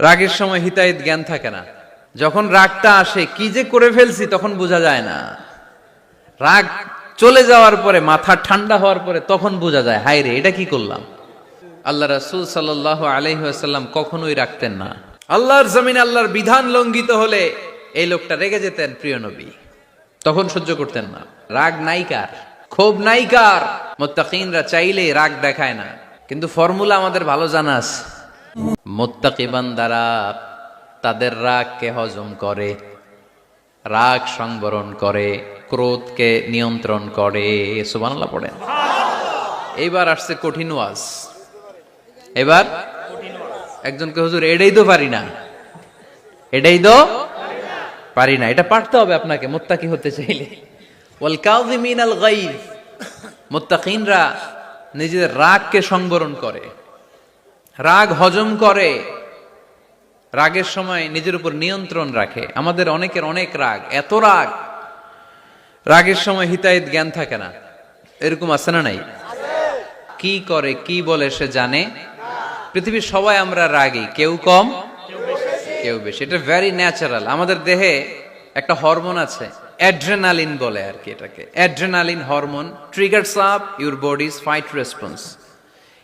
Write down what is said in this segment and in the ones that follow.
রাগের সময় হিতাহিত জ্ঞান থাকে না। যখন রাগটা আসে কি যে করে ফেলছি তখন বোঝা যায় না। রাগ চলে যাওয়ার পরে, মাথা ঠান্ডা হওয়ার পরে তখন বোঝা যায়, হায় রে এটা কি করলাম। আল্লাহ রাসূল সাল্লাল্লাহু আলাইহি ওয়াসাল্লাম কখনোই রাখতেন না। আল্লাহর জমিনে আল্লাহর বিধান লঙ্ঘিত হলে এই লোকটা রেগে যেতেন প্রিয় নবী, তখন সহ্য করতেন না। রাগ নাইকার, ক্ষোভ নাইকার। মুত্তাকিনরা চাইলে রাগ দেখায় না, কিন্তু ফর্মুলা আমাদের ভালো জানা আছে। মুত্তাকি বান্দারা তাদের রাগকে হজম করে, রাগ সংবরণ করে, ক্রোধকে নিয়ন্ত্রণ করে। সুবহানাল্লাহ পড়েন। এইবার আসছে কঠিন ওয়াজ। এবার একজনকে হুজুর এটাই তো পারি না, এটাই তো পারি না, এটা পারতে হবে আপনাকে মুত্তাকি হতে চাইলে। ওয়াল কাযিমিনাল গায়জ, মুত্তাকিনরা নিজেদের রাগকে সংবরণ করে, রাগ হজম করে, রাগের সময় নিজের উপর নিয়ন্ত্রণ রাখে। আমাদের অনেকের অনেক রাগ, এত রাগ, রাগের সময় হিতাহিত জ্ঞান থাকে না। এরকম আছে না নাই? কি করে কি বলে সে জানে। পৃথিবীর সবাই আমরা রাগী, কেউ কম কেউ বেশি। এটা ভেরি ন্যাচারাল। আমাদের দেহে একটা হরমোন আছে, অ্যাড্রেনালিন বলে আর কি এটাকে। Adrenaline hormone triggers up your bodies fight response.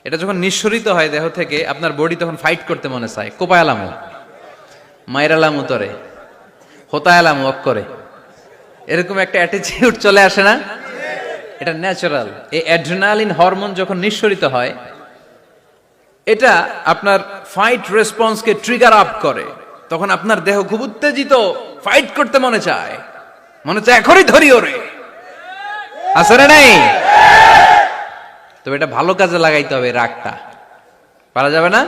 এটা যখন নিঃসরিত হয় দেহ থেকে, আপনার বডি তখন ফাইট করতে মনে চায়। কোপায়ালামু, মাইরালামু তরে, হোতায়ালামু অক করে, এরকম একটা অ্যাটিটিউড চলে আসে না? এটা ন্যাচারাল। এই অ্যাড্রেনালিন হরমোন যখন নিঃসরিত হয়, এটা আপনার ফাইট রেসপন্সকে ট্রিগার আপ করে। তখন আপনার দেহ খুব উত্তেজিত, ফাইট করতে মনে চায়, মনে চায় এখনই ধরি ওরে। আসলে নাই? তবে এটা ভালো কাজে লাগাইতে হবে। রাগটা পারা যাবে না।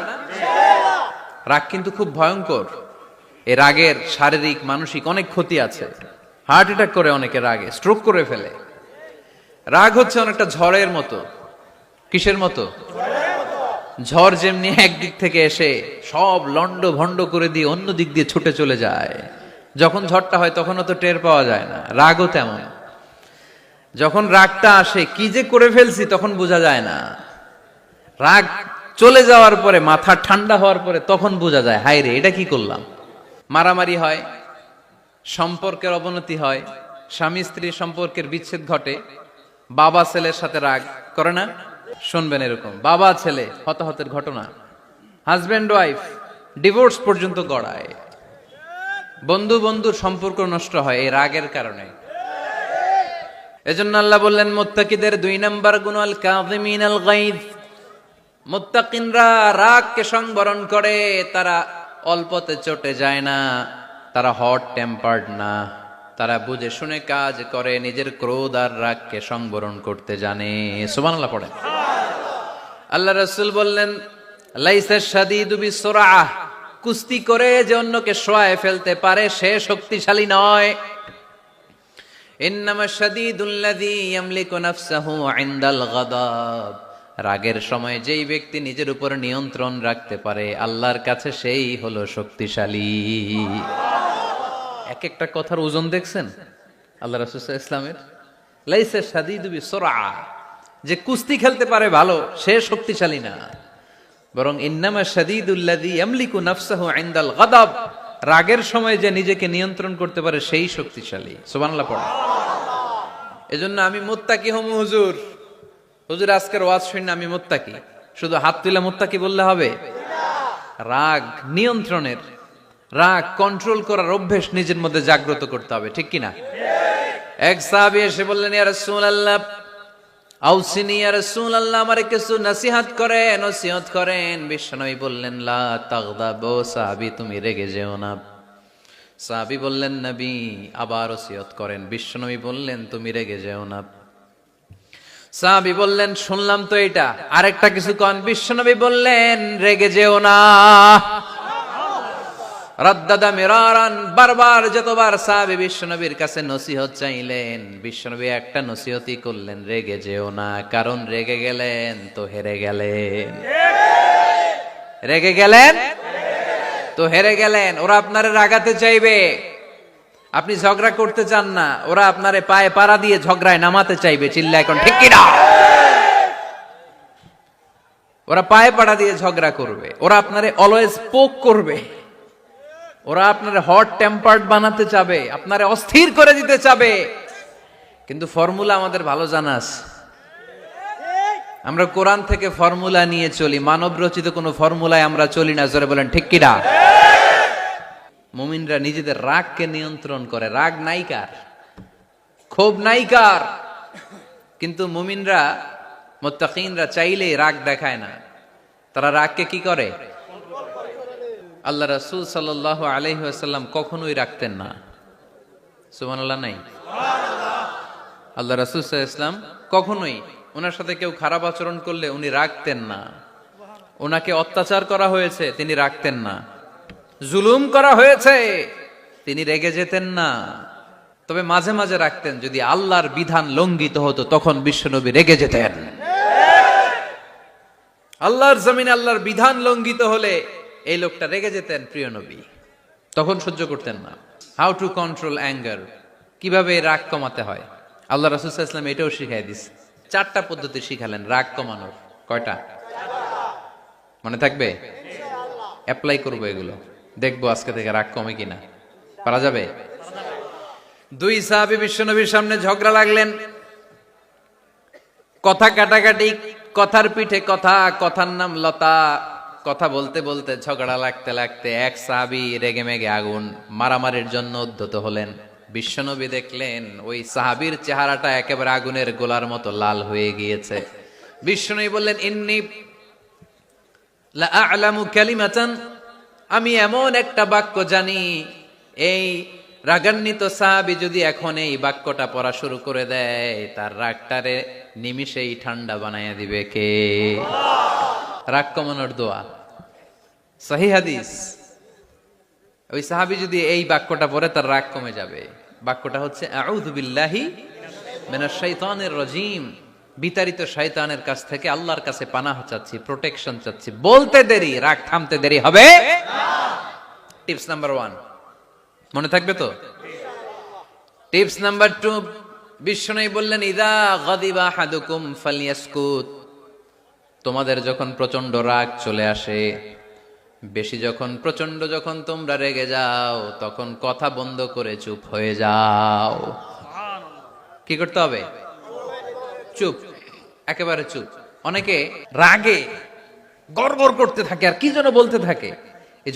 রাগ কিন্তু খুব ভয়ঙ্কর। এই রাগের শারীরিক মানসিক অনেক ক্ষতি আছে। হার্ট অ্যাটাক করে অনেকে রাগে, স্ট্রোক করে ফেলে। রাগ হচ্ছে অনেকটা ঝড়ের মতো। কিসের মতো? ঝড় যেমনি একদিক থেকে এসে সব লন্ড ভন্ড করে দিয়ে অন্য দিক দিয়ে ছুটে চলে যায়, যখন ঝড়টা হয় তখনও তো টের পাওয়া যায় না। রাগও তেমন। যখন রাগটা আসে কি যে করে ফেলছি তখন বোঝা যায় না। রাগ চলে যাওয়ার পরে, মাথা ঠান্ডা হওয়ার পরে তখন বোঝা যায়, হায় রে এটা কি করলাম। মারামারি হয়, সম্পর্কের অবনতি হয়, স্বামী স্ত্রীর সম্পর্কের বিচ্ছেদ ঘটে, বাবা ছেলের সাথে রাগ করে না? শুনবেন এরকম বাবা ছেলে হতাহতের ঘটনা, হাজব্যান্ড ওয়াইফ ডিভোর্স পর্যন্ত গড়ায়, বন্ধু বন্ধুর সম্পর্ক নষ্ট হয় এই রাগের কারণে। এজন্য আল্লাহ বললেন মুত্তাকিদের 2 নাম্বার গুণ আল কাযিমিনাল গায়জ। মুত্তাকিনরা রাগকে সংবরণ করে, তারা অল্পতে চটে যায় না, তারা হট টেম্পার্ড না, তারা বুঝে শুনে কাজ করে, নিজের ক্রোধ আর রাগকে সংবরণ করতে জানে। সুবহানাল্লাহ পড়েন। আল্লাহ রাসূল বললেন লাইসা শাদীদু বিসুরআহ, কুস্তি করে যে অন্যকে শোয়ায় ফেলতে পারে সে শক্তিশালী নয়। ইন্নামা শাদীদুল্লাযী ইয়ামলিকু নাফসাহু ইনদাল গাদাব, রাগের সময় যেই ব্যক্তি নিজের উপর নিয়ন্ত্রণ রাখতে পারে আল্লাহর কাছে সেই হলো শক্তিশালী। এক একটা কথার ওজন দেখছেন আল্লাহ রাসূল সাল্লাল্লাহু আলাইহি ওয়াসাল্লামের। লাইসা শাদীদু বিসুরআহ, যে কুস্তি খেলতে পারে ভালো সে শক্তিশালী না, বরং ইন্নামা শাদীদুল্লাযী ইয়ামলিকু নাফসাহু ইনদাল গাদাব, রাগের সময় যে নিজেকে নিয়ন্ত্রণ করতে পারে সেই শক্তিশালী। সুবহানাল্লাহ পড়ে। এজন্য আমি মুত্তাকি হমু হুজুর। হুজুর আজকের ওয়াজ শুনে আমি মুত্তাকি, শুধু হাত তুলে মুত্তাকি বললে হবে? রাগ নিয়ন্ত্রণের, রাগ কন্ট্রোল করার অভ্যেস নিজের মধ্যে জাগ্রত করতে হবে, ঠিক কিনা? এক সাহাবী এসে বললেন ইয়া রাসূলুল্লাহ আউসিনি ইয়া রাসূলুল্লাহ, আমারে কিছু নসিহত করেন, নসিহত করেন। বিশ্বনবী বললেন লা তাগদাব, সাহাবী তুমি রেগে যেও না। সাহাবী বললেন নবী আবার নসিহত করেন। বিশ্বনবী বললেন তুমি রেগে যেও না। সাহাবী বললেন শুনলাম তো এটা, আরেকটা কিছু কোন। বিশ্বনবী বললেন রেগে যেও না। রাদ্দাদা মিরারান, বারবার যতবার সাহাবী বিশ্বনবীর কাছে নসিহত চাইলেন, বিশ্বনবী একটা নসিহতই করলেন, রেগে যেও না। কারণ রেগে গেলেন তো হেরে গেলেন, রেগে গেলেন তো হেরে গেলেন। ওরা আপনারে রাগাতে চাইবে, আপনি ঝগড়া করতে চান না, ওরা আপনারে পায়ে পাড়া দিয়ে ঝগড়ায় নামাতে চাইবে। চিল্লা এখন ঠিক কিনা? ওরা পায়ে পাড়া দিয়ে ঝগড়া করবে, ওরা আপনারে অলওয়েজ পোক করবে, ওরা আপনারে হট টেম্পার্ড বানাতে চাবে, আপনারে অস্থির করে দিতে চাবে। কিন্তু ফর্মুলা আমাদের ভালো জানা আছে। আমরা কোরআন থেকে ফর্মুলা নিয়ে চলি, মানব রচিত কোনো ফর্মুলায় আমরা চলি না। জোরে বলেন ঠিক কিনা? মুমিনরা নিজেদের রাগকে নিয়ন্ত্রণ করে। রাগ নাইকার, ক্ষোভ নাইকার, কিন্তু মুমিনরা, মুত্তাকিনরা চাইলেই রাগ দেখায় না। তারা রাগকে কি করে? আল্লাহ রাসূল সাল্লাল্লাহু আলাইহি ওয়াসাল্লাম কখনোই রাখতেন না। সুবহানাল্লাহ নাই? আল্লাহ রাসূল সাল্লাল্লাহু আলাইহি ওয়াসাল্লাম কখনোই, ওনার সাথে কেউ খারাপ আচরণ করলে উনি রাখতেন না। ওনাকে অত্যাচার করা হয়েছে, তিনি রাখতেন না। জুলুম করা হয়েছে, তিনি রেগে যেতেন না। তবে মাঝে মাঝে রাখতেন, যদি আল্লাহর বিধান লঙ্ঘিত হতো তখন বিশ্বনবী রেগে যেতেন। আল্লাহর জমিনে আল্লাহর বিধান লঙ্ঘিত হলে এই লোকটা রেগে যেতেন প্রিয় নবী, তখন সহ্য করতেন না। হাউ টু কন্ট্রোল অ্যাঙ্গার, কিভাবে রাগ কমাতে হয়, আল্লাহ রাসূল সাল্লাল্লাহু আলাইহি ওয়াসাল্লাম এটাও শিখাই দিস। 4টা পদ্ধতি শিখালেন রাগ কমানোর। কয়টা মনে থাকবে? অ্যাপ্লাই করবো এগুলো, দেখবো আজকে থেকে রাগ কমে কিনা। পারা যাবে? 2 সাহাবী বিশ্বনবীর সামনে ঝগড়া লাগলেন, কথা কাটাকাটি, কথার পিঠে কথা, কথার নাম লতা। কথা বলতে বলতে ঝগড়া লাগতে লাগতে এক সাহাবী রেগে মেগে আগুন, মারামারির জন্য উদ্ধত হলেন। বিশ্বনবী দেখলেন ওই সাহাবীর চেহারাটা একেবারে আগুনের গোলার মতো লাল হয়ে গিয়েছে। বিশ্বনবী বললেন, ইন্নী লা আ'লামু কালিমাতান, আমি এমন একটা বাক্য জানি, এই রাগান্বিত সাহাবী যদি এখন এই বাক্যটা পড়া শুরু করে দেয়, তার রাগটারে নিমিষেই ঠান্ডা বানাইয়া দিবে কে? রাগ কমানোর দোয়া, সহিহ হাদিস। ওই সাহাবী যদি এই বাক্যটা পড়ে তার রাগ কমে যাবে। বাক্যটা হচ্ছে আউযু বিল্লাহি মিনাশ শাইতানির রাজীম, বিতাড়িত শয়তানের কাছ থেকে আল্লাহর কাছে পানাহ চাচ্ছি, প্রোটেকশন চাচ্ছি। বলতে দেরি, রাগ থামতে দেরি হবে না। টিপস নাম্বার 1 মনে থাকবে তো? টিপস নাম্বার 2, বিশ্বনবী বললেন, ইযা গাদিবা আহাদুকুম ফালইয়াসকুত, তোমাদের যখন প্রচন্ড রাগ চলে আসে, বেশি যখন, প্রচন্ড যখন তোমরা রেগে যাও, তখন কথা বন্ধ করে চুপ হয়ে যাও। কি করতে হবে? চুপ, একেবারে চুপ। অনেকে রাগে গড়গড় করতে থাকে আর কি যেন বলতে থাকে।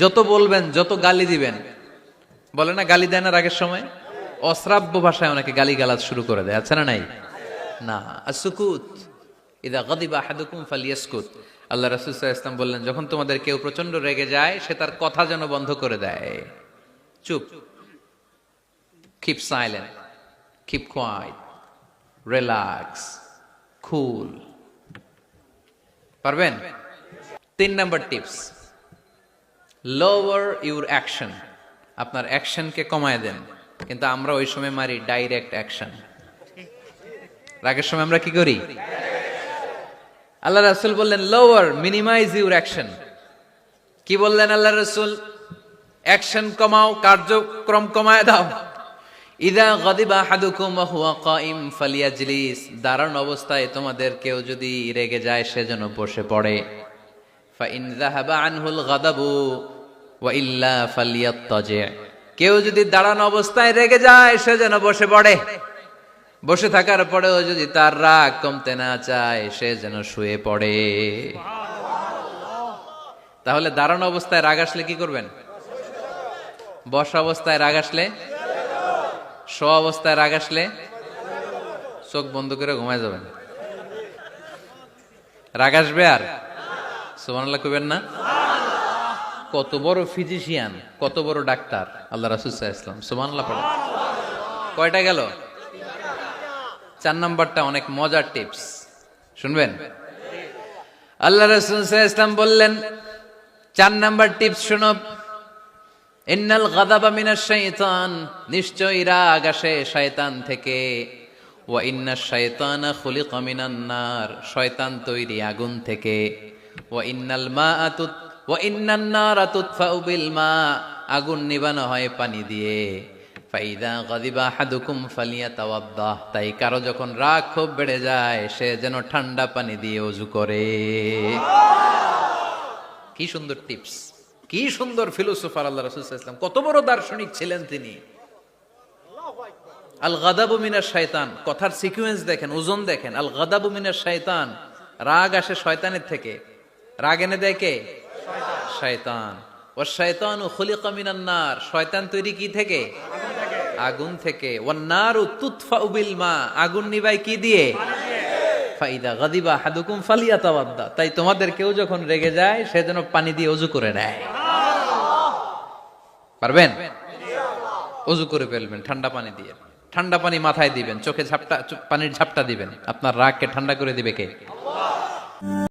যত বলবেন, যত গালি দিবেন, বলে না গালি দেয় না রাগের সময়, অশ্রাব্য ভাষায় অনেকে গালি গালাজ শুরু করে দেয়, আছে না নাই? না, আসুকুত, ইদা গাদিবা আহাদুকুম ফালিয়াসকুত। আল্লাহ রাসূল সাল্লাল্লাহু আলাইহি ওয়াসাল্লাম বললেন, যখন তোমাদের কেউ প্রচন্ড রেগে যায়, সে তার কথা যেন বন্ধ করে দেয়। চুপ, keep silent, keep quiet, relax, cool. পারবেন? 3 number tips, lower your action, আপনার অ্যাকশনকে কমায় দেন। কিন্তু আমরা ওই সময় মারি ডাইরেক্ট অ্যাকশন। রাগের সময় আমরা কি করি? আল্লাহ রাসূল বললেন লোয়ার, মিনিমাইজ ইউর অ্যাকশন। কি বললেন আল্লাহ রাসূল? অ্যাকশন কমাও, কার্যক্রম কমায় দাও। ইযা গাদিবা আহাদুকুম ওয়া হুয়া কাইম ফালিয়াজলিস, দাঁড়ানো অবস্থায় তোমাদের কেউ যদি রেগে যায়, সে যেন বসে পড়ে। ফা ইন যাহাবা আনহুল গাদাবু ওয়া ইল্লা ফালিয়াত্তাজি, কেউ যদি দাঁড়ানো অবস্থায় রেগে যায়, সে যেন বসে পড়ে। বসে থাকার পরেও যদি তার রাগ কমতে না চায়, সে যেন শুয়ে পড়ে। তাহলে দাঁড়ানো অবস্থায় রাগ আসলে কি করবেন? বসা অবস্থায় রাগ আসলে, শোয়া অবস্থায় রাগ আসলে চোখ বন্ধ করে ঘুমায় যাবেন। রাগ আসবে আর সুবহানাল্লাহ কইবেন না? কত বড় ফিজিশিয়ান, কত বড় ডাক্তার আল্লাহ রাসূল সাল্লাল্লাহু আলাইহি ওয়াসাল্লাম। সুবহানাল্লাহ পড়ে। কয়টা গেল? 4 নাম্বারটা অনেক মজার টিপস, শুনবেন? আল্লাহ রাসূল সাল্লাল্লাহু আলাইহি ওয়াসাল্লাম বললেন, 4 নাম্বার টিপস শুনো, ইন্নাল গাদাবা মিনাশ শাইতান, নিশ্চয়ই রাগ আসে শয়তান থেকে। ওয়া ইন্নাশ শাইতানা খুলিকা মিনান নার, শয়তান তৈরি আগুন থেকে। ওয়া ইন্নান নারা তুতফাউ বিল মা, আগুন নিবানো হয় পানি দিয়ে। ফাইদা গাদিবা আহাদুকুম ফালিয়াতাওয়াদ্দাহ, তাই কারো যখন রাগ খুব বেড়ে যায় সে যেন ঠান্ডা পানি দিয়ে ওযু করে। কি সুন্দর টিপস, কি সুন্দর ফিলোসোফার আল্লাহ রাসূল সাল্লাল্লাহু আলাইহি ওয়াসাল্লাম, কত বড় দার্শনিক ছিলেন তিনি। আল গাদাবু মিনাশ শাইতান, কথার সিকোয়েন্স দেখেন, ওজন দেখেন। আল গাদাবু মিনাশ শাইতান, রাগ আসে শয়তানের থেকে। রাগ এনে দেয় কে? শয়তান। ওয়াশ শাইতানু খুলিকা মিনান নার, শয়তান তৈরি কি থেকে? আগুন থেকে। ওয়ান নারু তুতফাউ বিল মা, আগুন নিভায় কি দিয়ে? ফাইদা গাদিবা আহাদুকুম ফালিয়াতাওয়াদ্দা, তাই তোমাদের কেউ যখন রেগে যায় সে যেন পানি দিয়ে ওযু করে নেয়। পারবেন? ওযু করে ফেলবেন ঠান্ডা পানি দিয়ে। ঠান্ডা পানি মাথায় দিবেন, চোখে ঝাপটা, পানির ঝাপটা দিবেন। আপনার রাগকে ঠান্ডা করে দিবে কে?